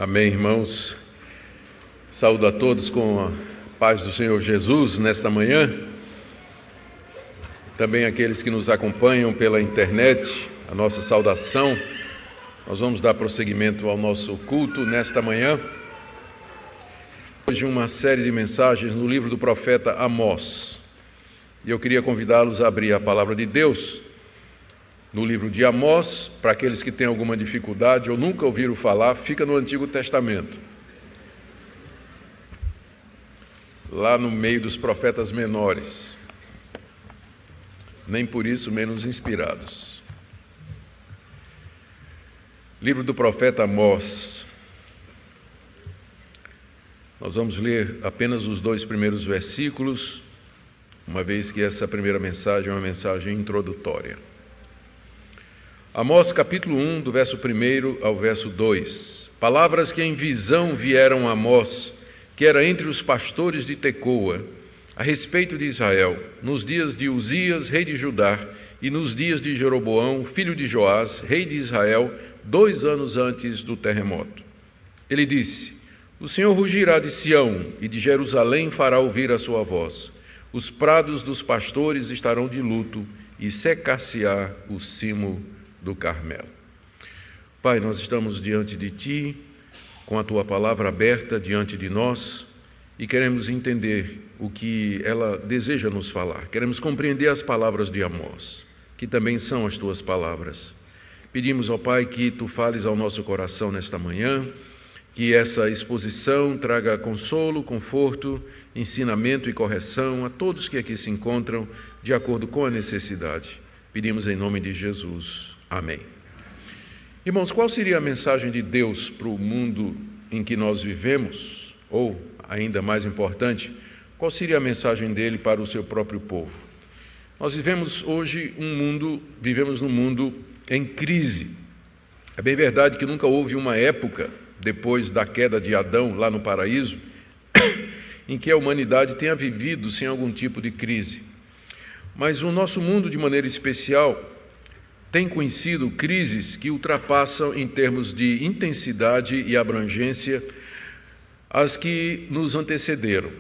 Amém, irmãos. Saúdo a todos com a paz do Senhor Jesus nesta manhã. Também aqueles que nos acompanham pela internet, a nossa saudação. Nós vamos dar prosseguimento ao nosso culto nesta manhã. Hoje uma série de mensagens no livro do profeta Amós. E eu queria convidá-los a abrir a palavra de Deus no livro de Amós. Para aqueles que têm alguma dificuldade ou nunca ouviram falar, fica no Antigo Testamento, lá no meio dos profetas menores, nem por isso menos inspirados. Livro do profeta Amós. Nós vamos ler apenas os 2 primeiros versículos, uma vez que essa primeira mensagem é uma mensagem introdutória. Amós capítulo 1, do verso 1 ao verso 2. Palavras que em visão vieram a Amós, que era entre os pastores de Tecoa, a respeito de Israel, nos dias de Uzias, rei de Judá, e nos dias de Jeroboão, filho de Joás, rei de Israel, 2 anos antes do terremoto. Ele disse: O Senhor rugirá de Sião, e de Jerusalém fará ouvir a sua voz. Os prados dos pastores estarão de luto, e secar-se-á o cimo do Carmelo. Pai, nós estamos diante de Ti, com a Tua palavra aberta diante de nós, e queremos entender o que ela deseja nos falar. Queremos compreender as palavras de Amós, que também são as Tuas palavras. Pedimos, ó Pai, que Tu fales ao nosso coração nesta manhã, que essa exposição traga consolo, conforto, ensinamento e correção a todos que aqui se encontram, de acordo com a necessidade. Pedimos em nome de Jesus. Amém. Irmãos, qual seria a mensagem de Deus para o mundo em que nós vivemos? Ou, ainda mais importante, qual seria a mensagem dele para o seu próprio povo? Nós vivemos hoje vivemos num mundo em crise. É bem verdade que nunca houve uma época, depois da queda de Adão lá no paraíso, em que a humanidade tenha vivido sem algum tipo de crise. Mas o nosso mundo, de maneira especial, tem conhecido crises que ultrapassam em termos de intensidade e abrangência as que nos antecederam.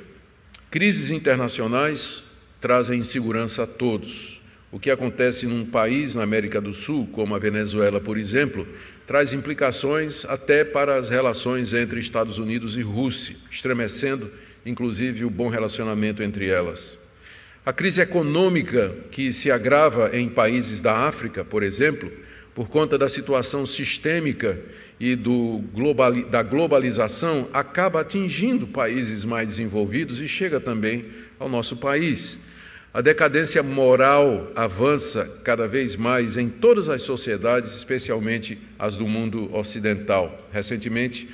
Crises internacionais trazem insegurança a todos. O que acontece num país na América do Sul, como a Venezuela, por exemplo, traz implicações até para as relações entre Estados Unidos e Rússia, estremecendo, inclusive, o bom relacionamento entre elas. A crise econômica que se agrava em países da África, por exemplo, por conta da situação sistêmica e da globalização, acaba atingindo países mais desenvolvidos e chega também ao nosso país. A decadência moral avança cada vez mais em todas as sociedades, especialmente as do mundo ocidental. Recentemente,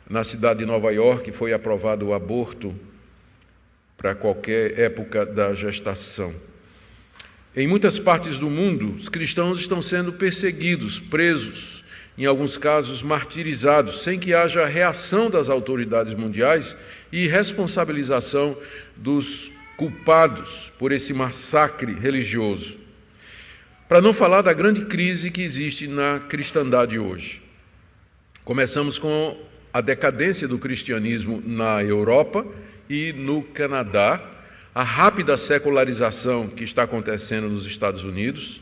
na cidade de Nova York, foi aprovado o aborto para qualquer época da gestação. Em muitas partes do mundo, os cristãos estão sendo perseguidos, presos, em alguns casos martirizados, sem que haja reação das autoridades mundiais e responsabilização dos culpados por esse massacre religioso. Para não falar da grande crise que existe na cristandade hoje. Começamos com a decadência do cristianismo na Europa e no Canadá, a rápida secularização que está acontecendo nos Estados Unidos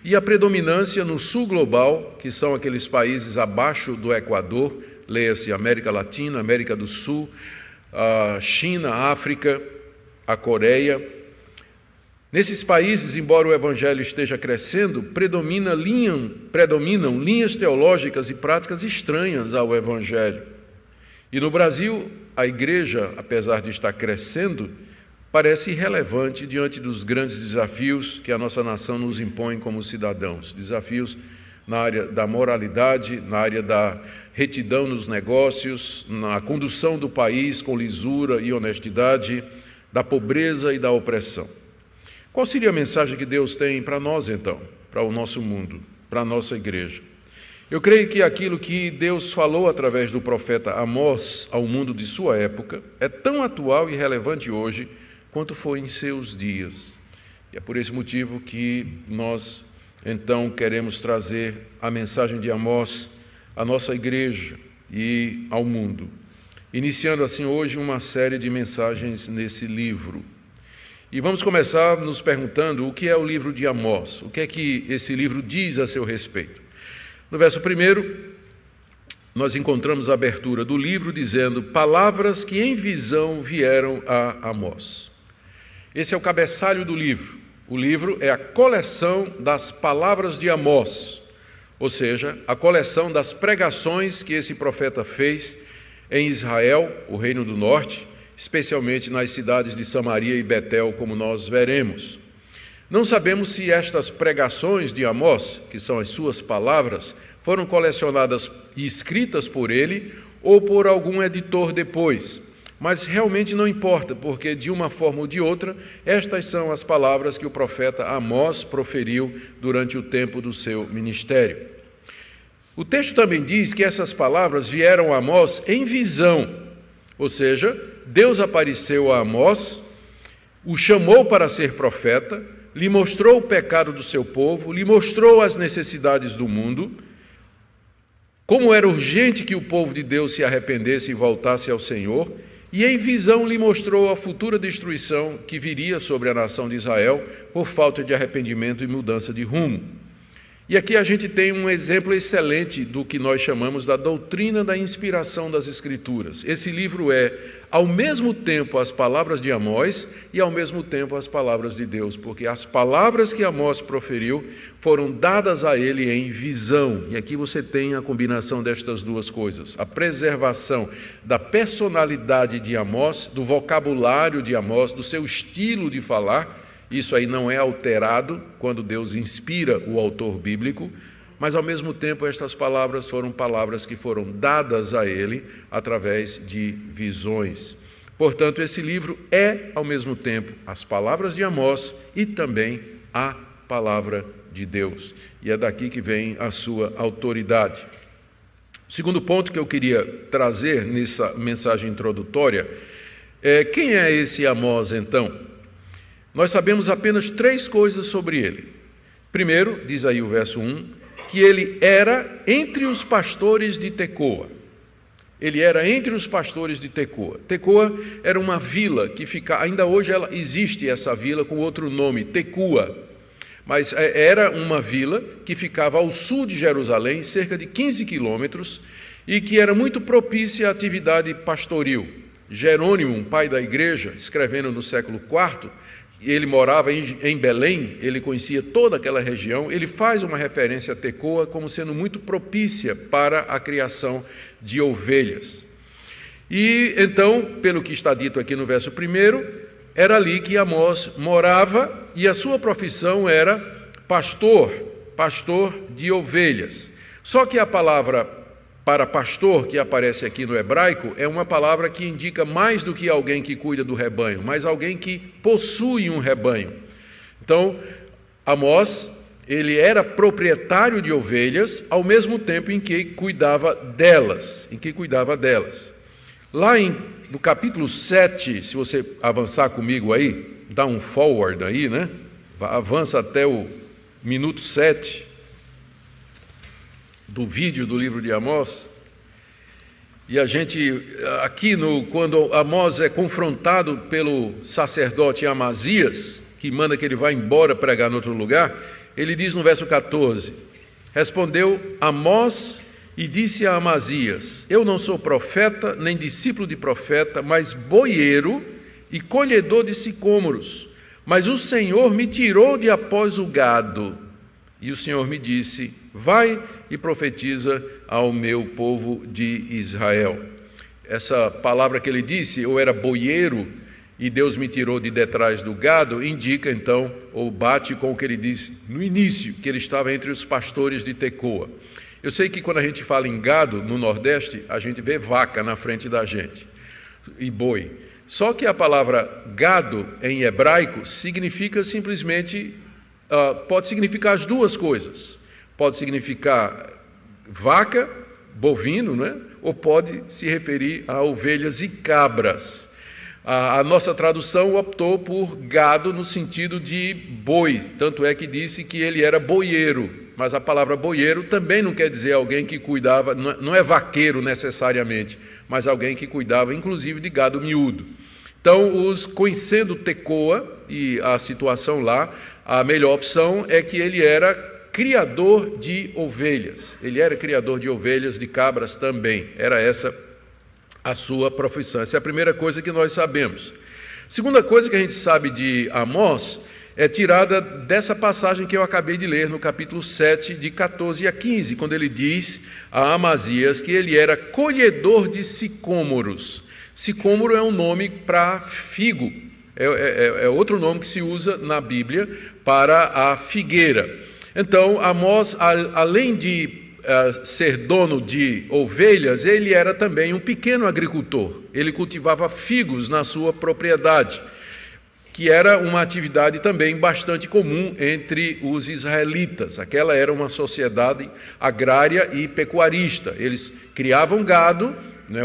e a predominância no sul global, que são aqueles países abaixo do Equador, leia-se América Latina, América do Sul, a China, a África, a Coreia. Nesses países, embora o evangelho esteja crescendo, predominam linhas teológicas e práticas estranhas ao evangelho. E no Brasil, a igreja, apesar de estar crescendo, parece irrelevante diante dos grandes desafios que a nossa nação nos impõe como cidadãos. Desafios na área da moralidade, na área da retidão nos negócios, na condução do país com lisura e honestidade, da pobreza e da opressão. Qual seria a mensagem que Deus tem para nós, então, para o nosso mundo, para a nossa igreja? Eu creio que aquilo que Deus falou através do profeta Amós ao mundo de sua época é tão atual e relevante hoje quanto foi em seus dias. E é por esse motivo que nós, então, queremos trazer a mensagem de Amós à nossa igreja, e ao mundo. Iniciando assim hoje uma série de mensagens nesse livro. E vamos começar nos perguntando o que é o livro de Amós, o que é que esse livro diz a seu respeito. No verso 1, nós encontramos a abertura do livro dizendo: palavras que em visão vieram a Amós. Esse é o cabeçalho do livro. O livro é a coleção das palavras de Amós, ou seja, a coleção das pregações que esse profeta fez em Israel, o Reino do Norte, especialmente nas cidades de Samaria e Betel, como nós veremos. Não sabemos se estas pregações de Amós, que são as suas palavras, foram colecionadas e escritas por ele ou por algum editor depois. Mas realmente não importa, porque de uma forma ou de outra, estas são as palavras que o profeta Amós proferiu durante o tempo do seu ministério. O texto também diz que essas palavras vieram a Amós em visão, ou seja, Deus apareceu a Amós, o chamou para ser profeta, lhe mostrou o pecado do seu povo, lhe mostrou as necessidades do mundo, como era urgente que o povo de Deus se arrependesse e voltasse ao Senhor, e em visão lhe mostrou a futura destruição que viria sobre a nação de Israel por falta de arrependimento e mudança de rumo. E aqui a gente tem um exemplo excelente do que nós chamamos da doutrina da inspiração das Escrituras. Esse livro é, ao mesmo tempo, as palavras de Amós e, ao mesmo tempo, as palavras de Deus, porque as palavras que Amós proferiu foram dadas a ele em visão. E aqui você tem a combinação destas duas coisas: a preservação da personalidade de Amós, do vocabulário de Amós, do seu estilo de falar. Isso aí não é alterado quando Deus inspira o autor bíblico, mas ao mesmo tempo estas palavras foram palavras que foram dadas a ele através de visões. Portanto, esse livro é ao mesmo tempo as palavras de Amós e também a palavra de Deus. E é daqui que vem a sua autoridade. O segundo ponto que eu queria trazer nessa mensagem introdutória é: quem é esse Amós então? Nós sabemos apenas 3 coisas sobre ele. Primeiro, diz aí o verso 1, que ele era entre os pastores de Tecoa. Ele era entre os pastores de Tecoa. Tecoa era uma vila que fica, ainda hoje ela existe essa vila com outro nome, Tecoa. Mas era uma vila que ficava ao sul de Jerusalém, cerca de 15 quilômetros, e que era muito propícia à atividade pastoril. Jerônimo, um pai da igreja, escrevendo no século IV, ele morava em Belém, ele conhecia toda aquela região, ele faz uma referência a Tecoa como sendo muito propícia para a criação de ovelhas. E então, pelo que está dito aqui no verso 1, era ali que Amós morava e a sua profissão era pastor de ovelhas. Só que a palavra para pastor, que aparece aqui no hebraico, é uma palavra que indica mais do que alguém que cuida do rebanho, mas alguém que possui um rebanho. Então, Amós, ele era proprietário de ovelhas, ao mesmo tempo em que cuidava delas. Lá no capítulo 7, se você avançar comigo aí, dá um forward aí, né? Avança até o minuto 7. Do vídeo do livro de Amós, e a gente, aqui quando Amós é confrontado pelo sacerdote Amazias, que manda que ele vá embora pregar em outro lugar, ele diz no verso 14, respondeu Amós e disse a Amazias: eu não sou profeta, nem discípulo de profeta, mas boieiro e colhedor de sicômoros, mas o Senhor me tirou de após o gado, e o Senhor me disse: vai e profetiza ao meu povo de Israel. Essa palavra que ele disse, eu era boieiro e Deus me tirou de detrás do gado, indica então, ou bate com o que ele disse no início, que ele estava entre os pastores de Tecoa. Eu sei que quando a gente fala em gado no Nordeste, a gente vê vaca na frente da gente e boi. Só que a palavra gado em hebraico significa simplesmente, pode significar as duas coisas. Pode significar vaca, bovino, né? Ou pode se referir a ovelhas e cabras. A nossa tradução optou por gado no sentido de boi, tanto é que disse que ele era boieiro. mas a palavra boieiro também não quer dizer alguém que cuidava, não é vaqueiro necessariamente, mas alguém que cuidava inclusive de gado miúdo. Então, conhecendo Tecoa e a situação lá, a melhor opção é que ele era criador de ovelhas. Ele era criador de ovelhas, de cabras também. Era essa a sua profissão. Essa é a primeira coisa que nós sabemos. Segunda coisa que a gente sabe de Amós é tirada dessa passagem que eu acabei de ler no capítulo 7, de 14 a 15, quando ele diz a Amazias que ele era colhedor de sicômoros. Sicômoro é um nome para figo, é outro nome que se usa na Bíblia para a figueira. Então, Amós, além de ser dono de ovelhas, ele era também um pequeno agricultor. Ele cultivava figos na sua propriedade, que era uma atividade também bastante comum entre os israelitas. Aquela era uma sociedade agrária e pecuarista. Eles criavam gado,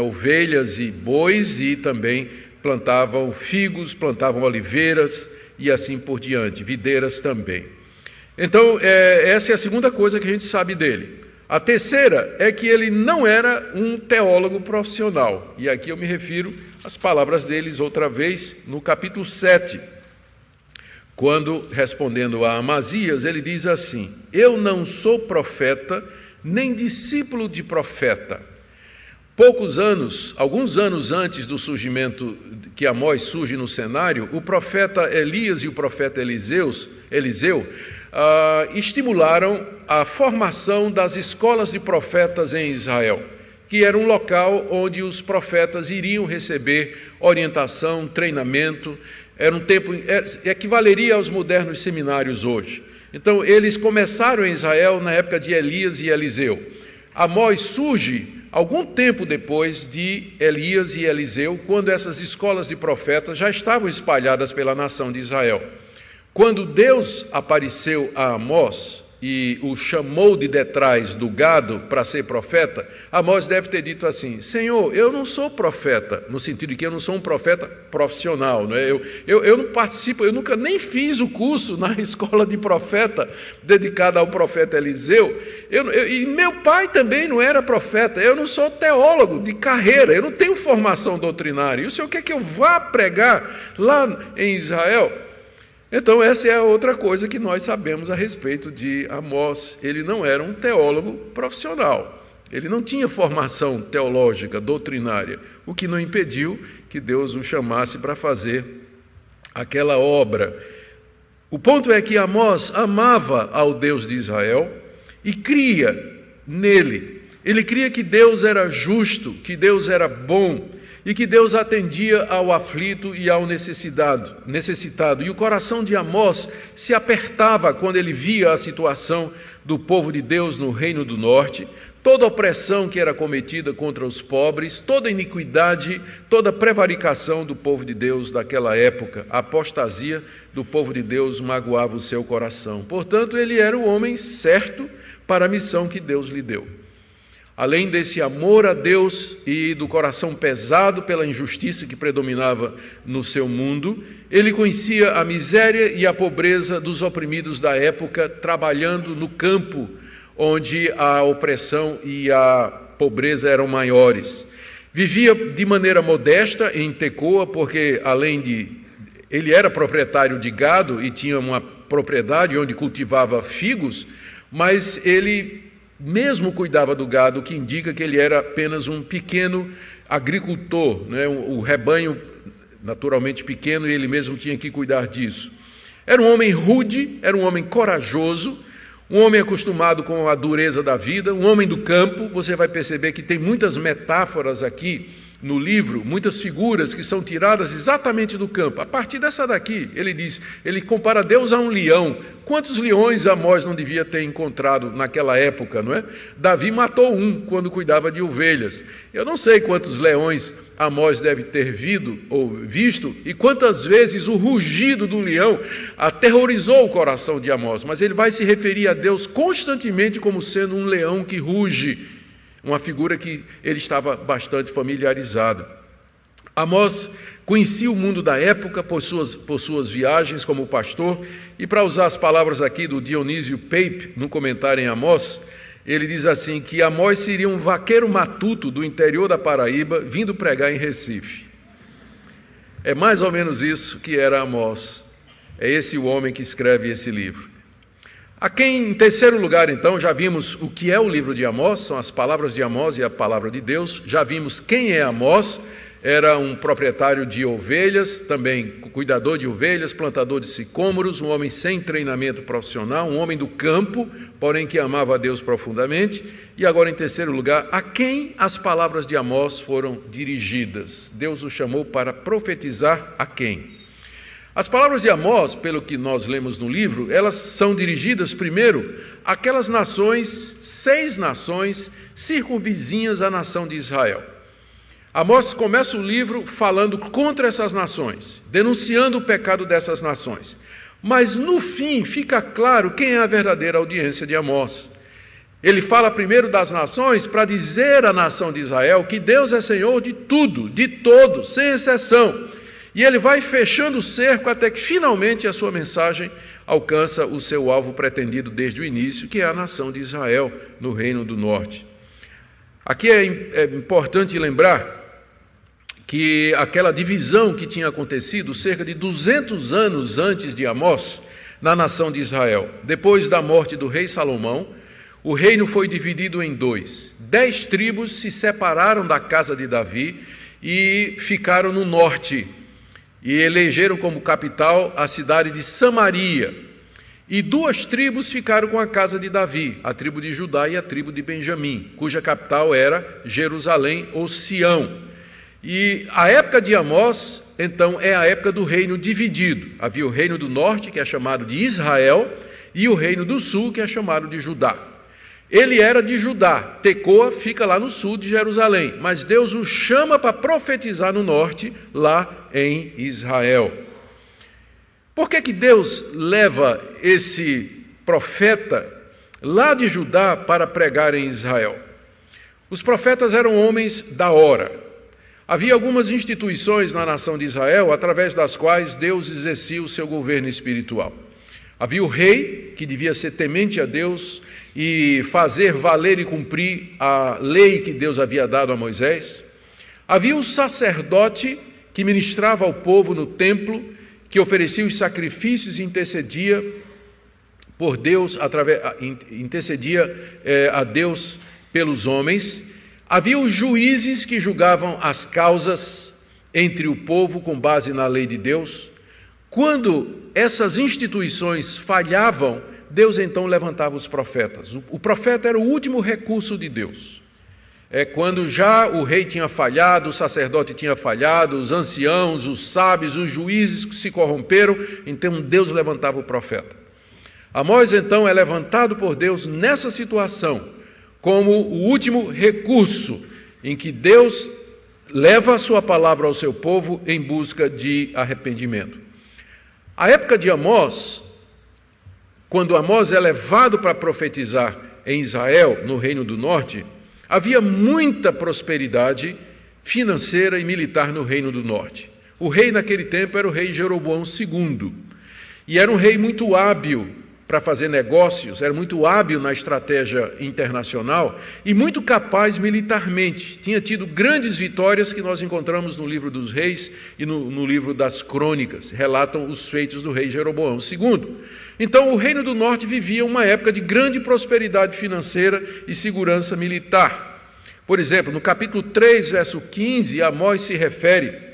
ovelhas e bois, e também plantavam figos, plantavam oliveiras e assim por diante, videiras também. Então, essa é a segunda coisa que a gente sabe dele. A terceira é que ele não era um teólogo profissional. E aqui eu me refiro às palavras deles outra vez no capítulo 7, quando, respondendo a Amazias, ele diz assim: eu não sou profeta, nem discípulo de profeta. Alguns anos antes do surgimento que Amós surge no cenário, o profeta Elias e o profeta Eliseu estimularam a formação das escolas de profetas em Israel, que era um local onde os profetas iriam receber orientação, treinamento. Era um tempo equivaleria aos modernos seminários hoje. Então, eles começaram em Israel na época de Elias e Eliseu. Amós surge algum tempo depois de Elias e Eliseu, quando essas escolas de profetas já estavam espalhadas pela nação de Israel. Quando Deus apareceu a Amós e o chamou de detrás do gado para ser profeta, Amós deve ter dito assim: Senhor, eu não sou profeta, no sentido de que eu não sou um profeta profissional, não é? Eu não participo, eu nunca nem fiz o curso na escola de profeta dedicada ao profeta Eliseu, e meu pai também não era profeta, eu não sou teólogo de carreira, eu não tenho formação doutrinária, e o senhor quer que eu vá pregar lá em Israel? Então, essa é a outra coisa que nós sabemos a respeito de Amós. Ele não era um teólogo profissional. Ele não tinha formação teológica, doutrinária, o que não impediu que Deus o chamasse para fazer aquela obra. O ponto é que Amós amava ao Deus de Israel e cria nele. Ele cria que Deus era justo, que Deus era bom, e que Deus atendia ao aflito e ao necessitado. E o coração de Amós se apertava quando ele via a situação do povo de Deus no Reino do Norte, toda opressão que era cometida contra os pobres, toda iniquidade, toda prevaricação do povo de Deus daquela época, a apostasia do povo de Deus magoava o seu coração. Portanto, ele era o homem certo para a missão que Deus lhe deu. Além desse amor a Deus e do coração pesado pela injustiça que predominava no seu mundo, ele conhecia a miséria e a pobreza dos oprimidos da época, trabalhando no campo onde a opressão e a pobreza eram maiores. Vivia de maneira modesta em Tecoa, porque ele era proprietário de gado e tinha uma propriedade onde cultivava figos, mas ele mesmo cuidava do gado, o que indica que ele era apenas um pequeno agricultor, né? O rebanho naturalmente pequeno e ele mesmo tinha que cuidar disso. Era um homem rude, era um homem corajoso, um homem acostumado com a dureza da vida, um homem do campo. Você vai perceber que tem muitas metáforas aqui no livro, muitas figuras que são tiradas exatamente do campo. A partir dessa daqui, ele compara Deus a um leão. Quantos leões Amós não devia ter encontrado naquela época, não é? Davi matou um quando cuidava de ovelhas. Eu não sei quantos leões Amós deve ter visto e quantas vezes o rugido do leão aterrorizou o coração de Amós, mas ele vai se referir a Deus constantemente como sendo um leão que ruge, uma figura que ele estava bastante familiarizado. Amós conhecia o mundo da época por suas viagens como pastor, e para usar as palavras aqui do Dionísio Pape, no comentário em Amós, ele diz assim, que Amós seria um vaqueiro matuto do interior da Paraíba, vindo pregar em Recife. É mais ou menos isso que era Amós. É esse o homem que escreve esse livro. A quem, em terceiro lugar, então, já vimos o que é o livro de Amós, são as palavras de Amós e a palavra de Deus. Já vimos quem é Amós, era um proprietário de ovelhas, também cuidador de ovelhas, plantador de sicômoros, um homem sem treinamento profissional, um homem do campo, porém que amava a Deus profundamente. E agora, em terceiro lugar, a quem as palavras de Amós foram dirigidas? Deus o chamou para profetizar a quem? As palavras de Amós, pelo que nós lemos no livro, elas são dirigidas primeiro àquelas nações, 6 nações circunvizinhas à nação de Israel. Amós começa o livro falando contra essas nações, denunciando o pecado dessas nações. Mas no fim fica claro quem é a verdadeira audiência de Amós. Ele fala primeiro das nações para dizer à nação de Israel que Deus é Senhor de tudo, de todos, sem exceção. E ele vai fechando o cerco até que finalmente a sua mensagem alcança o seu alvo pretendido desde o início, que é a nação de Israel, no Reino do Norte. Aqui é importante lembrar que aquela divisão que tinha acontecido cerca de 200 anos antes de Amós, na nação de Israel, depois da morte do rei Salomão, o reino foi dividido em 2. 10 tribos se separaram da casa de Davi e ficaram no norte, e elegeram como capital a cidade de Samaria. E 2 tribos ficaram com a casa de Davi, a tribo de Judá e a tribo de Benjamim, cuja capital era Jerusalém ou Sião. E a época de Amós, então, é a época do reino dividido. Havia o reino do norte, que é chamado de Israel, e o reino do sul, que é chamado de Judá. Ele era de Judá, Tecoa fica lá no sul de Jerusalém, mas Deus o chama para profetizar no norte, lá em Israel. Por que Deus leva esse profeta lá de Judá para pregar em Israel? Os profetas eram homens da hora. Havia algumas instituições na nação de Israel através das quais Deus exercia o seu governo espiritual. Havia o rei, que devia ser temente a Deus e fazer valer e cumprir a lei que Deus havia dado a Moisés. Havia o sacerdote, que ministrava ao povo no templo, que oferecia os sacrifícios e intercedia por Deus, a Deus pelos homens. Havia os juízes que julgavam as causas entre o povo com base na lei de Deus. Quando essas instituições falhavam, Deus então levantava os profetas. O profeta era o último recurso de Deus. Quando já o rei tinha falhado, o sacerdote tinha falhado, os anciãos, os sábios, os juízes se corromperam, então Deus levantava o profeta. Amós então é levantado por Deus nessa situação, como o último recurso em que Deus leva a sua palavra ao seu povo em busca de arrependimento. A época de Amós, quando Amós é levado para profetizar em Israel, no Reino do Norte, havia muita prosperidade financeira e militar no Reino do Norte. O rei naquele tempo era o rei Jeroboão II, e era um rei muito hábil para fazer negócios, era muito hábil na estratégia internacional e muito capaz militarmente. Tinha tido grandes vitórias que nós encontramos no livro dos reis e no livro das crônicas, relatam os feitos do rei Jeroboão II. Então o Reino do Norte vivia uma época de grande prosperidade financeira e segurança militar. Por exemplo, no capítulo 3, verso 15, Amós se refere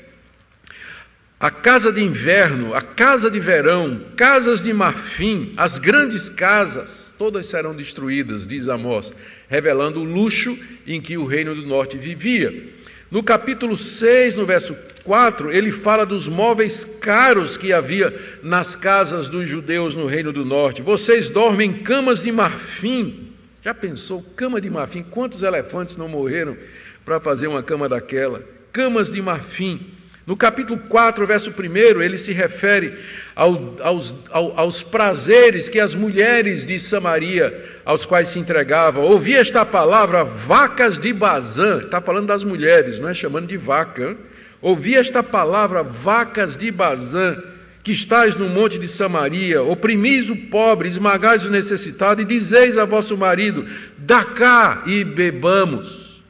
a casa de inverno, a casa de verão, casas de marfim, as grandes casas, todas serão destruídas, diz Amós, revelando o luxo em que o Reino do Norte vivia. No capítulo 6, no verso 4, ele fala dos móveis caros que havia nas casas dos judeus no Reino do Norte. Vocês dormem em camas de marfim. Já pensou, cama de marfim? Quantos elefantes não morreram para fazer uma cama daquela? Camas de marfim. No capítulo 4, verso 1, ele se refere aos prazeres que as mulheres de Samaria, aos quais se entregavam. Ouvi esta palavra, vacas de Bazã, está falando das mulheres, não é chamando de vaca. ouvi esta palavra, vacas de Bazã, que estáis no monte de Samaria, oprimis o pobre, esmagais o necessitado, e dizeis a vosso marido, dá cá e bebamos.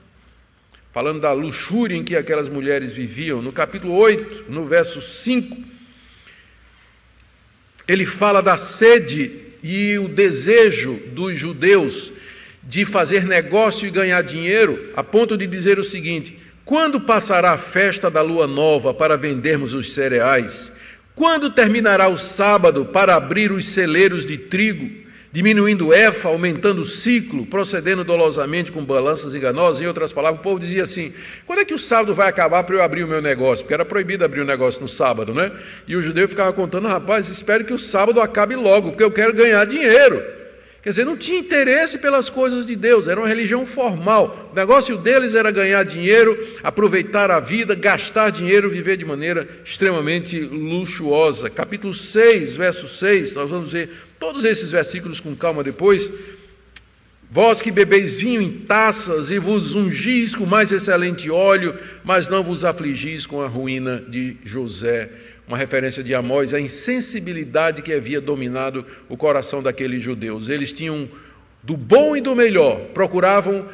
Falando da luxúria em que aquelas mulheres viviam, no capítulo 8, no verso 5, ele fala da sede e o desejo dos judeus de fazer negócio e ganhar dinheiro, a ponto de dizer o seguinte: quando passará a festa da lua nova para vendermos os cereais? Quando terminará o sábado para abrir os celeiros de trigo, diminuindo o efa, aumentando o ciclo, procedendo dolosamente com balanças enganosas? Em outras palavras, o povo dizia assim: quando é que o sábado vai acabar para eu abrir o meu negócio? Porque era proibido abrir o negócio no sábado, né? E o judeu ficava contando: rapaz, espero que o sábado acabe logo, porque eu quero ganhar dinheiro. Quer dizer, não tinha interesse pelas coisas de Deus, era uma religião formal. O negócio deles era ganhar dinheiro, aproveitar a vida, gastar dinheiro, viver de maneira extremamente luxuosa. Capítulo 6, verso 6, nós vamos ver todos esses versículos com calma depois. Vós que bebeis vinho em taças e vos ungis com mais excelente óleo, mas não vos afligis com a ruína de José. Uma referência de Amós à insensibilidade que havia dominado o coração daqueles judeus. Eles tinham do bom e do melhor, procuravam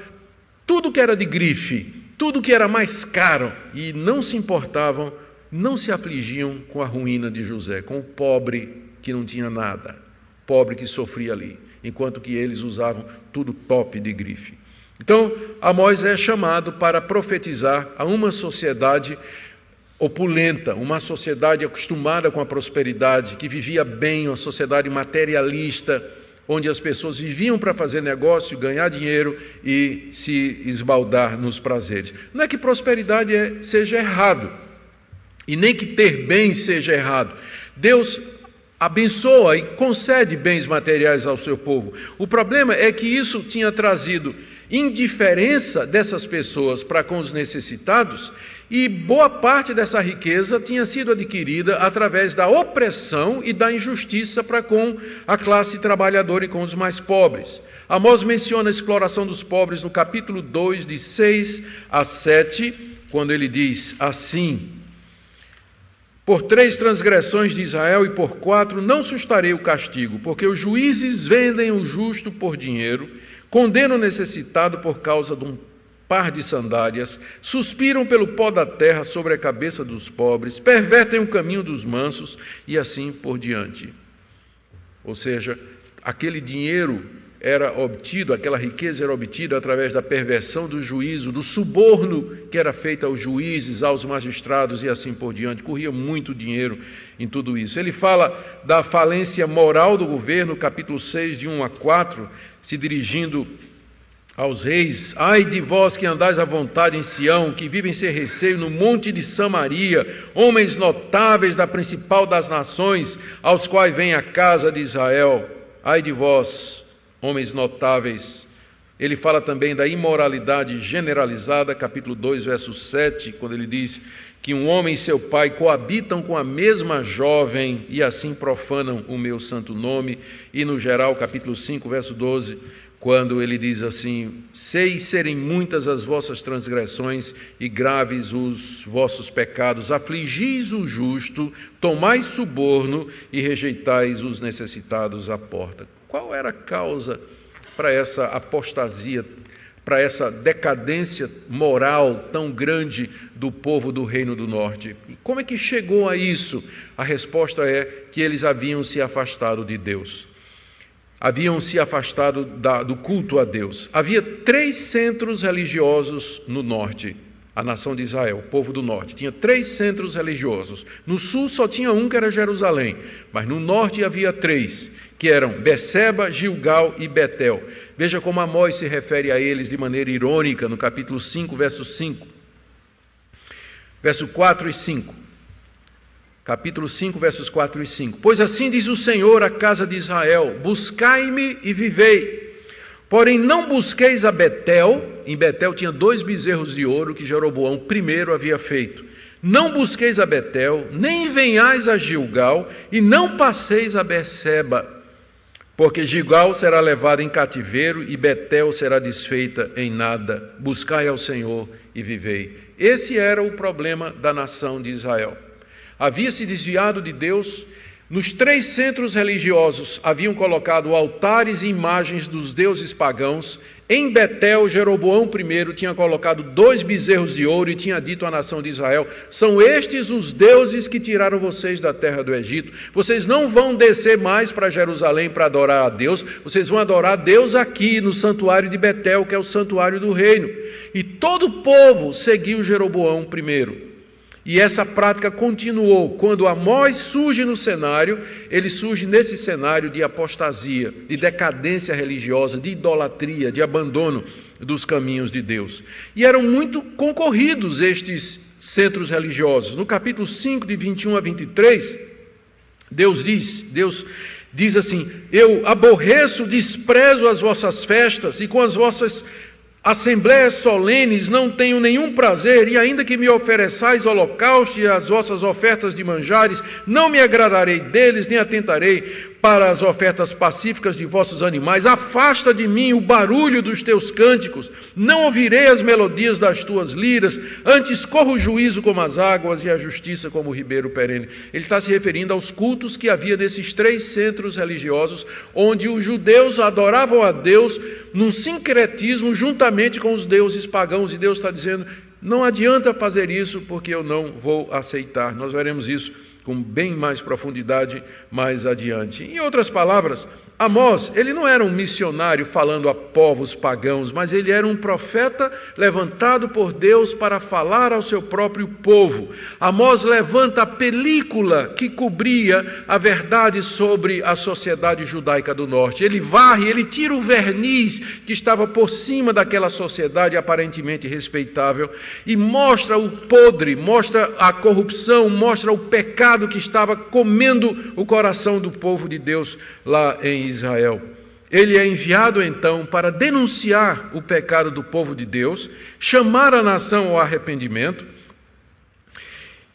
tudo que era de grife, tudo que era mais caro, e não se importavam, não se afligiam com a ruína de José, com o pobre que não tinha nada, pobre que sofria ali, enquanto que eles usavam tudo top de grife. Então, Amós é chamado para profetizar a uma sociedade opulenta, uma sociedade acostumada com a prosperidade, que vivia bem, uma sociedade materialista, onde as pessoas viviam para fazer negócio, ganhar dinheiro e se esbaldar nos prazeres. Não é que prosperidade seja errado, e nem que ter bens seja errado. Deus abençoa e concede bens materiais ao seu povo. O problema é que isso tinha trazido indiferença dessas pessoas para com os necessitados, e boa parte dessa riqueza tinha sido adquirida através da opressão e da injustiça para com a classe trabalhadora e com os mais pobres. Amós menciona a exploração dos pobres no capítulo 2, de 6 a 7, quando ele diz assim: por 3 transgressões de Israel e por 4 não sustarei o castigo, porque os juízes vendem o justo por dinheiro, condenam o necessitado por causa de um par de sandálias, suspiram pelo pó da terra sobre a cabeça dos pobres, pervertem o caminho dos mansos e assim por diante. Ou seja, aquele dinheiro era obtido, aquela riqueza era obtida através da perversão do juízo, do suborno que era feito aos juízes, aos magistrados e assim por diante. Corria muito dinheiro em tudo isso. Ele fala da falência moral do governo, capítulo 6, de 1 a 4, se dirigindo aos reis: ai de vós que andais à vontade em Sião, que vivem sem receio no monte de Samaria, homens notáveis da principal das nações, aos quais vem a casa de Israel. Ai de vós, homens notáveis. Ele fala também da imoralidade generalizada, capítulo 2, verso 7, quando ele diz que um homem e seu pai coabitam com a mesma jovem e assim profanam o meu santo nome. E no geral, capítulo 5, verso 12, quando ele diz assim: sei serem muitas as vossas transgressões e graves os vossos pecados, afligis o justo, tomais suborno e rejeitais os necessitados à porta. Qual era a causa para essa apostasia, para essa decadência moral tão grande do povo do Reino do Norte? Como é que chegou a isso? A resposta é que eles haviam se afastado de Deus. Haviam se afastado do culto a Deus. Havia 3 centros religiosos no norte, a nação de Israel, o povo do norte. Tinha 3 centros religiosos. No sul só tinha um, que era Jerusalém, mas no norte havia 3, que eram Beceba, Gilgal e Betel. Veja como Amós se refere a eles de maneira irônica no capítulo 5, verso 5. Verso 4 e 5. Capítulo 5, versos 4 e 5. Pois assim diz o Senhor à casa de Israel: buscai-me e vivei. Porém não busqueis a Betel. Em Betel tinha 2 bezerros de ouro que Jeroboão primeiro havia feito. Não busqueis a Betel, nem venhais a Gilgal, e não passeis a Beceba. Porque Gilgal será levada em cativeiro e Betel será desfeita em nada. Buscai ao Senhor e vivei. Esse era o problema da nação de Israel. Havia se desviado de Deus. Nos 3 centros religiosos haviam colocado altares e imagens dos deuses pagãos. Em Betel, Jeroboão I tinha colocado 2 bezerros de ouro e tinha dito à nação de Israel: são estes os deuses que tiraram vocês da terra do Egito. Vocês não vão descer mais para Jerusalém para adorar a Deus, vocês vão adorar a Deus aqui no santuário de Betel, que é o santuário do reino. E todo o povo seguiu Jeroboão I. E essa prática continuou. Quando Amós surge no cenário, ele surge nesse cenário de apostasia, de decadência religiosa, de idolatria, de abandono dos caminhos de Deus. E eram muito concorridos estes centros religiosos. No capítulo 5, de 21 a 23, Deus diz assim: eu aborreço, desprezo as vossas festas, e com as vossas assembleias solenes não tenho nenhum prazer, e ainda que me ofereçais holocausto e as vossas ofertas de manjares, não me agradarei deles, nem atentarei para as ofertas pacíficas de vossos animais. Afasta de mim o barulho dos teus cânticos, não ouvirei as melodias das tuas liras, antes corra o juízo como as águas e a justiça como o ribeiro perene. Ele está se referindo aos cultos que havia nesses 3 centros religiosos, onde os judeus adoravam a Deus num sincretismo juntamente com os deuses pagãos, e Deus está dizendo: não adianta fazer isso, porque eu não vou aceitar. Nós veremos isso com bem mais profundidade mais adiante. Em outras palavras, Amós, ele não era um missionário falando a povos pagãos, mas ele era um profeta levantado por Deus para falar ao seu próprio povo. Amós levanta a película que cobria a verdade sobre a sociedade judaica do norte. Ele varre, ele tira o verniz que estava por cima daquela sociedade aparentemente respeitável e mostra o podre, mostra a corrupção, mostra o pecado que estava comendo o coração do povo de Deus lá em Israel. Ele é enviado então para denunciar o pecado do povo de Deus, chamar a nação ao arrependimento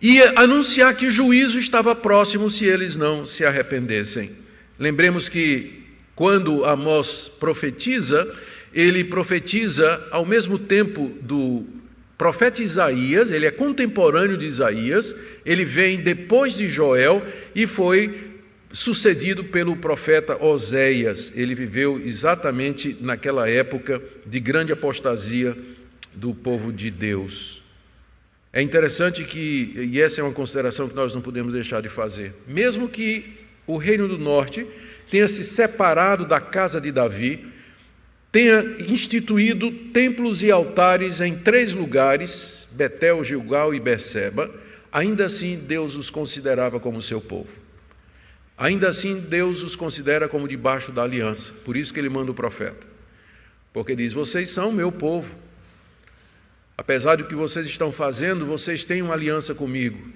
e anunciar que o juízo estava próximo se eles não se arrependessem. Lembremos que quando Amós profetiza, ele profetiza ao mesmo tempo do profeta Isaías, ele é contemporâneo de Isaías, ele vem depois de Joel e foi sucedido pelo profeta Oséias. Ele viveu exatamente naquela época de grande apostasia do povo de Deus. É interessante que, e essa é uma consideração que nós não podemos deixar de fazer, mesmo que o reino do norte tenha se separado da casa de Davi, tenha instituído templos e altares em 3 lugares, Betel, Gilgal e Berseba, ainda assim Deus os considerava como seu povo. Ainda assim, Deus os considera como debaixo da aliança. Por isso que ele manda o profeta. Porque diz: vocês são meu povo. Apesar do que vocês estão fazendo, vocês têm uma aliança comigo.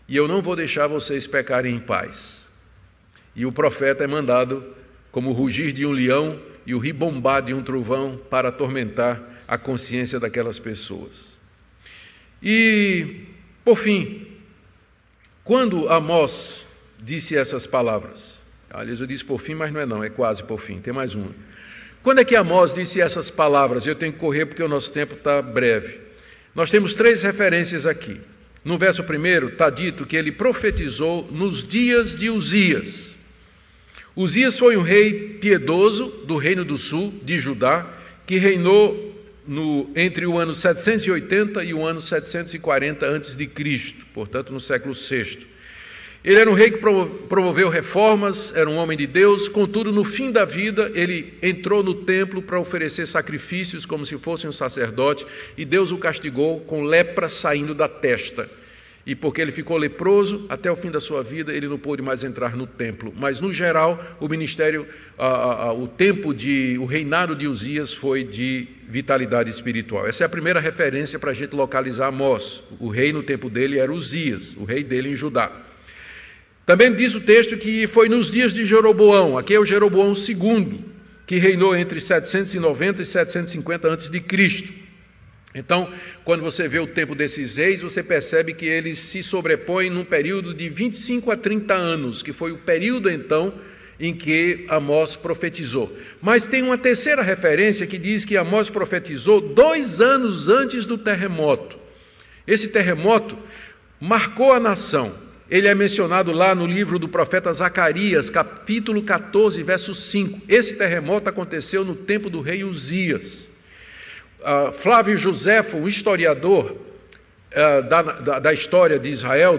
E eu não vou deixar vocês pecarem em paz. E o profeta é mandado como o rugir de um leão e o ribombar de um trovão para atormentar a consciência daquelas pessoas. E, por fim, quando Amós disse essas palavras, aliás, eu disse por fim, mas não, é quase por fim, tem mais uma. Quando é que Amós disse essas palavras? Eu tenho que correr porque o nosso tempo está breve. Nós temos 3 referências aqui. No verso 1 está dito que ele profetizou nos dias de Uzias. Uzias foi um rei piedoso do reino do sul, de Judá, que reinou entre o ano 780 e o ano 740 a.C., portanto no século VI. Ele era um rei que promoveu reformas, era um homem de Deus, contudo, no fim da vida, ele entrou no templo para oferecer sacrifícios como se fosse um sacerdote, e Deus o castigou com lepra saindo da testa. E porque ele ficou leproso, até o fim da sua vida, ele não pôde mais entrar no templo. Mas, no geral, o ministério, o reinado de Uzias foi de vitalidade espiritual. Essa é a primeira referência para a gente localizar Amós. O rei no tempo dele era Uzias, o rei dele em Judá. Também diz o texto que foi nos dias de Jeroboão, aqui é o Jeroboão II, que reinou entre 790 e 750 a.C. Então, quando você vê o tempo desses reis, você percebe que eles se sobrepõem num período de 25 a 30 anos, que foi o período, então, em que Amós profetizou. Mas tem uma terceira referência que diz que Amós profetizou 2 anos antes do terremoto. Esse terremoto marcou a nação. Ele é mencionado lá no livro do profeta Zacarias, capítulo 14, verso 5. Esse terremoto aconteceu no tempo do rei Uzias. Flávio Joséfo, o historiador da história de Israel,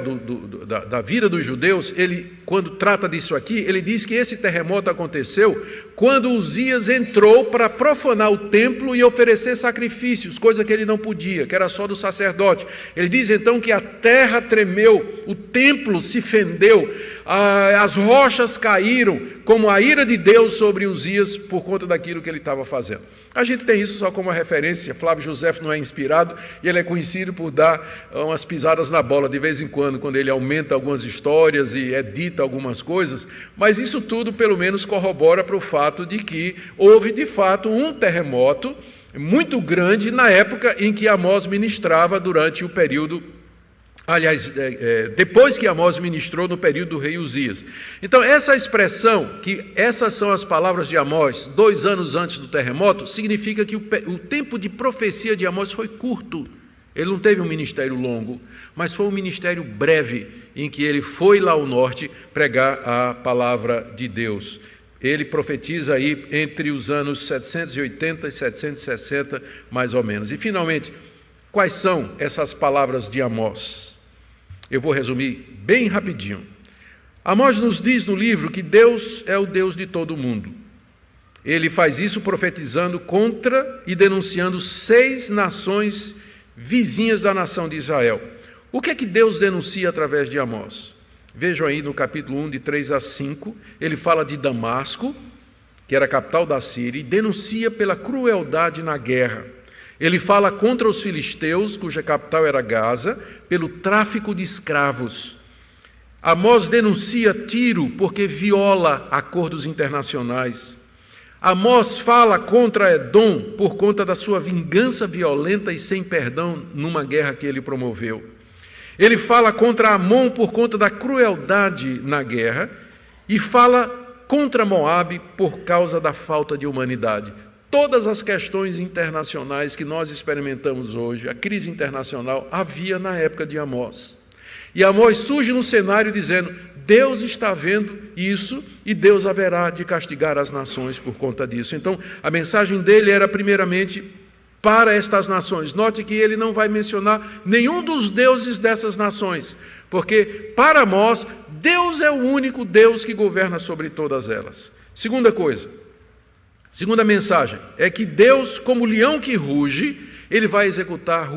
da vida dos judeus, ele, quando trata disso aqui, ele diz que esse terremoto aconteceu quando Uzias entrou para profanar o templo e oferecer sacrifícios, coisa que ele não podia, que era só do sacerdote. Ele diz então que a terra tremeu, o templo se fendeu, as rochas caíram, como a ira de Deus sobre Uzias por conta daquilo que ele estava fazendo. A gente tem isso só como uma referência. Flávio Joséfo não é inspirado e ele é conhecido por dar umas pisadas na bola de vez em quando ele aumenta algumas histórias e edita algumas coisas, mas isso tudo pelo menos corrobora para o fato de que houve de fato um terremoto muito grande na época em que Amós ministrava durante o período. Aliás, depois que Amós ministrou no período do rei Uzias. Então, essa expressão, que essas são as palavras de Amós 2 anos antes do terremoto, significa que o tempo de profecia de Amós foi curto. Ele não teve um ministério longo, mas foi um ministério breve, em que ele foi lá ao norte pregar a palavra de Deus. Ele profetiza aí entre os anos 780 e 760, mais ou menos. E, finalmente, quais são essas palavras de Amós? Eu vou resumir bem rapidinho. Amós nos diz no livro que Deus é o Deus de todo mundo. Ele faz isso profetizando contra e denunciando 6 nações vizinhas da nação de Israel. O que é que Deus denuncia através de Amós? Vejam aí no capítulo 1, de 3 a 5, ele fala de Damasco, que era a capital da Síria, e denuncia pela crueldade na guerra. Ele fala contra os filisteus, cuja capital era Gaza, pelo tráfico de escravos. Amós denuncia Tiro porque viola acordos internacionais. Amós fala contra Edom por conta da sua vingança violenta e sem perdão numa guerra que ele promoveu. Ele fala contra Amon por conta da crueldade na guerra e fala contra Moabe por causa da falta de humanidade. Todas as questões internacionais que nós experimentamos hoje, a crise internacional, havia na época de Amós. E Amós surge no cenário dizendo: Deus está vendo isso e Deus haverá de castigar as nações por conta disso. Então, a mensagem dele era primeiramente para estas nações. Note que ele não vai mencionar nenhum dos deuses dessas nações, porque para Amós, Deus é o único Deus que governa sobre todas elas. Segunda mensagem é que Deus, como leão que ruge, ele vai executar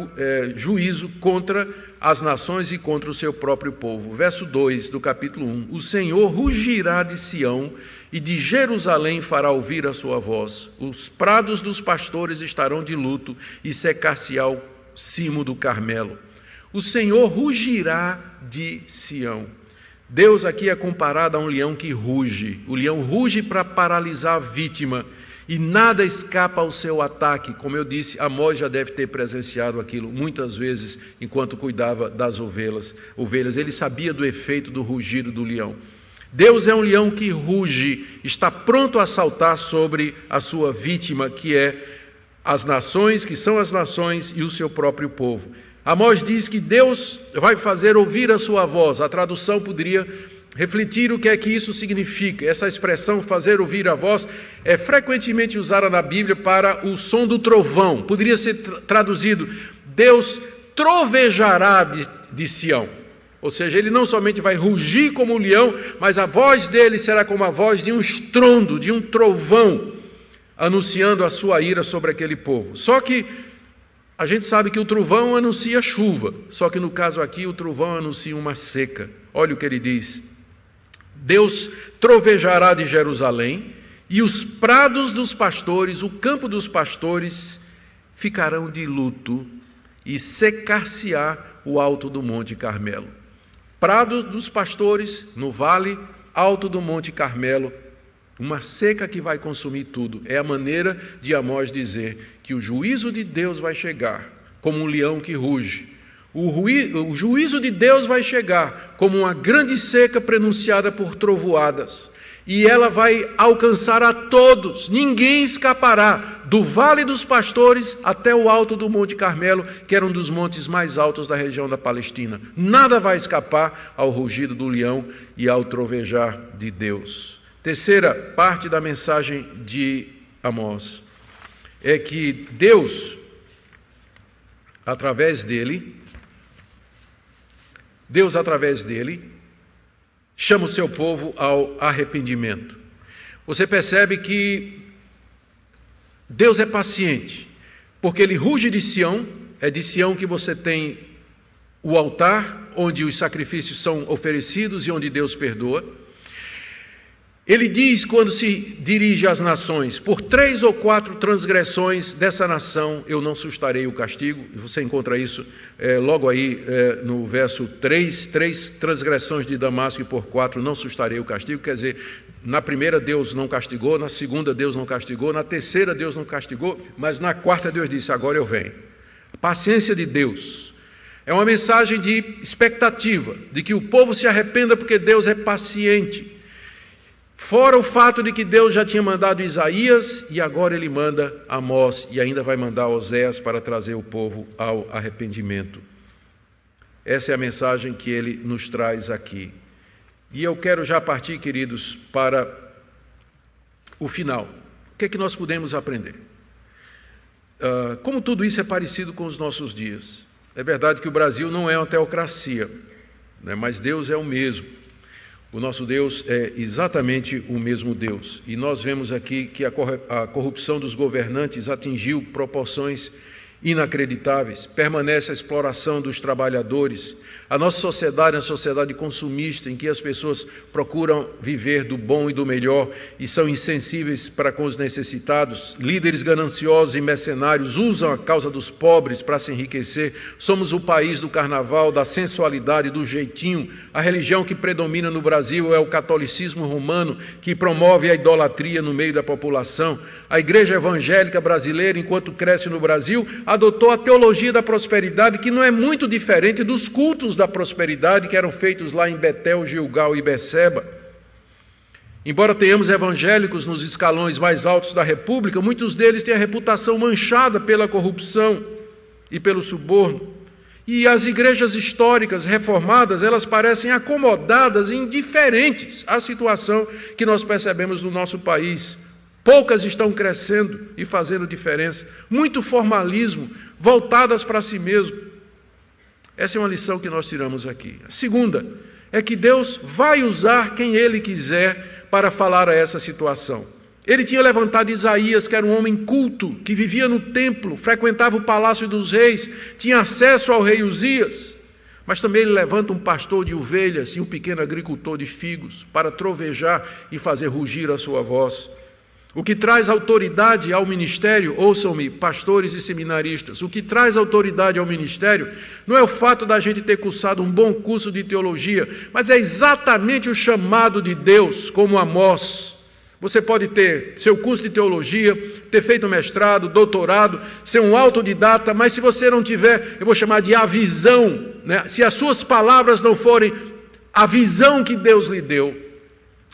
juízo contra as nações e contra o seu próprio povo. Verso 2 do capítulo 1. O Senhor rugirá de Sião e de Jerusalém fará ouvir a sua voz. Os prados dos pastores estarão de luto e secar-se-á o cimo do Carmelo. O Senhor rugirá de Sião. Deus aqui é comparado a um leão que ruge. O leão ruge para paralisar a vítima e nada escapa ao seu ataque. Como eu disse, Amós já deve ter presenciado aquilo muitas vezes enquanto cuidava das ovelhas. Ele sabia do efeito do rugido do leão. Deus é um leão que ruge, está pronto a saltar sobre a sua vítima, que é as nações, que são as nações e o seu próprio povo. Amós diz que Deus vai fazer ouvir a sua voz. A tradução poderia refletir o que é que isso significa. Essa expressão, fazer ouvir a voz, é frequentemente usada na Bíblia para o som do trovão. Poderia ser traduzido: Deus trovejará de Sião. Ou seja, ele não somente vai rugir como um leão, mas a voz dele será como a voz de um estrondo, de um trovão, anunciando a sua ira sobre aquele povo. Só que a gente sabe que o trovão anuncia chuva, só que no caso aqui o trovão anuncia uma seca. Olha o que ele diz: Deus trovejará de Jerusalém e os prados dos pastores, o campo dos pastores, ficarão de luto e secar-se-á o alto do Monte Carmelo. Prado dos pastores, no vale alto do Monte Carmelo, uma seca que vai consumir tudo. É a maneira de Amós dizer que o juízo de Deus vai chegar como um leão que ruge. O juízo de Deus vai chegar como uma grande seca prenunciada por trovoadas. E ela vai alcançar a todos, ninguém escapará, do Vale dos Pastores até o alto do Monte Carmelo, que era um dos montes mais altos da região da Palestina. Nada vai escapar ao rugido do leão e ao trovejar de Deus. Terceira parte da mensagem de Amós é que Deus, através dele, chama o seu povo ao arrependimento. Você percebe que Deus é paciente, porque ele ruge de Sião, é de Sião que você tem o altar, onde os sacrifícios são oferecidos e onde Deus perdoa. Ele diz, quando se dirige às nações, por 3 ou 4 transgressões dessa nação eu não sustarei o castigo. Você encontra isso logo aí no verso 3, 3 transgressões de Damasco e por 4 não sustarei o castigo. Quer dizer, na primeira Deus não castigou, na segunda Deus não castigou, na terceira Deus não castigou, mas na quarta Deus disse, agora eu venho. A paciência de Deus é uma mensagem de expectativa, de que o povo se arrependa porque Deus é paciente. Fora o fato de que Deus já tinha mandado Isaías e agora ele manda Amós e ainda vai mandar Oséias para trazer o povo ao arrependimento. Essa é a mensagem que ele nos traz aqui. E eu quero já partir, queridos, para o final. O que é que nós podemos aprender? Como tudo isso é parecido com os nossos dias. É verdade que o Brasil não é uma teocracia, né, mas Deus é o mesmo. O nosso Deus é exatamente o mesmo Deus. E nós vemos aqui que a corrupção dos governantes atingiu proporções inacreditáveis. Permanece a exploração dos trabalhadores. A nossa sociedade é uma sociedade consumista, em que as pessoas procuram viver do bom e do melhor e são insensíveis para com os necessitados. Líderes gananciosos e mercenários usam a causa dos pobres para se enriquecer. Somos o país do carnaval, da sensualidade, do jeitinho. A religião que predomina no Brasil é o catolicismo romano, que promove a idolatria no meio da população. A igreja evangélica brasileira, enquanto cresce no Brasil, adotou a teologia da prosperidade, que não é muito diferente dos cultos da prosperidade que eram feitos lá em Betel, Gilgal e Beceba. Embora tenhamos evangélicos nos escalões mais altos da República, muitos deles têm a reputação manchada pela corrupção e pelo suborno. E as igrejas históricas reformadas, elas parecem acomodadas e indiferentes à situação que nós percebemos no nosso país. Poucas estão crescendo e fazendo diferença. Muito formalismo, voltadas para si mesmo. Essa é uma lição que nós tiramos aqui. A segunda é que Deus vai usar quem Ele quiser para falar a essa situação. Ele tinha levantado Isaías, que era um homem culto, que vivia no templo, frequentava o palácio dos reis, tinha acesso ao rei Uzias. Mas também ele levanta um pastor de ovelhas e um pequeno agricultor de figos para trovejar e fazer rugir a sua voz. O que traz autoridade ao ministério, ouçam-me, pastores e seminaristas, o que traz autoridade ao ministério não é o fato da gente ter cursado um bom curso de teologia, mas é exatamente o chamado de Deus, como Amós. Você pode ter seu curso de teologia, ter feito mestrado, doutorado, ser um autodidata, mas se você não tiver, eu vou chamar de a visão, né? Se as suas palavras não forem a visão que Deus lhe deu,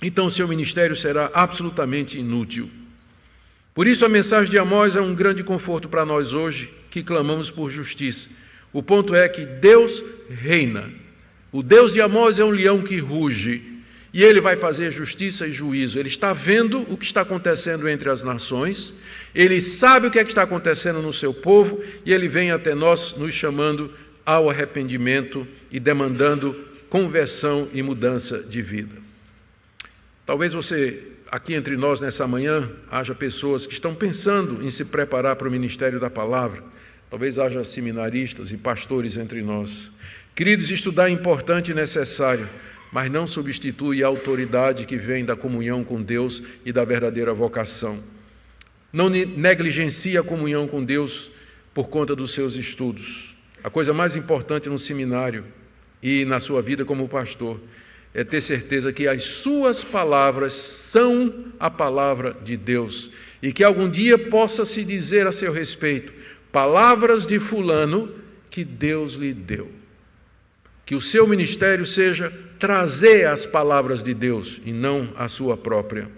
então o seu ministério será absolutamente inútil. Por isso a mensagem de Amós é um grande conforto para nós hoje, que clamamos por justiça. O ponto é que Deus reina. O Deus de Amós é um leão que ruge, e ele vai fazer justiça e juízo. Ele está vendo o que está acontecendo entre as nações, ele sabe o que é que está acontecendo no seu povo, e ele vem até nós nos chamando ao arrependimento e demandando conversão e mudança de vida. Talvez você, aqui entre nós nessa manhã, haja pessoas que estão pensando em se preparar para o ministério da palavra. Talvez haja seminaristas e pastores entre nós. Queridos, estudar é importante e necessário, mas não substitui a autoridade que vem da comunhão com Deus e da verdadeira vocação. Não negligencie a comunhão com Deus por conta dos seus estudos. A coisa mais importante no seminário e na sua vida como pastor é ter certeza que as suas palavras são a palavra de Deus e que algum dia possa se dizer a seu respeito, palavras de fulano que Deus lhe deu. Que o seu ministério seja trazer as palavras de Deus e não a sua própria.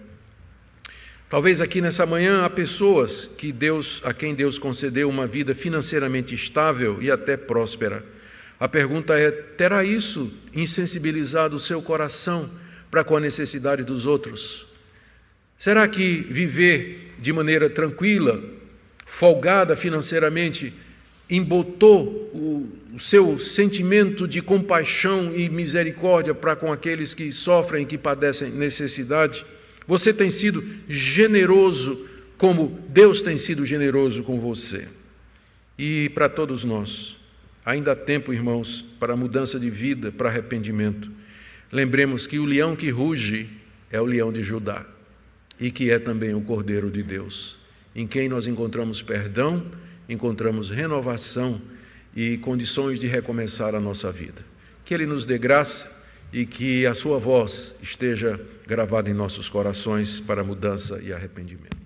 Talvez aqui nessa manhã há pessoas a quem Deus concedeu uma vida financeiramente estável e até próspera. A pergunta é: terá isso insensibilizado o seu coração para com a necessidade dos outros? Será que viver de maneira tranquila, folgada financeiramente, embotou o seu sentimento de compaixão e misericórdia para com aqueles que sofrem e que padecem necessidade? Você tem sido generoso como Deus tem sido generoso com você. E para todos nós, ainda há tempo, irmãos, para mudança de vida, para arrependimento. Lembremos que o leão que ruge é o leão de Judá e que é também o Cordeiro de Deus, em quem nós encontramos perdão, encontramos renovação e condições de recomeçar a nossa vida. Que Ele nos dê graça e que a sua voz esteja gravada em nossos corações para mudança e arrependimento.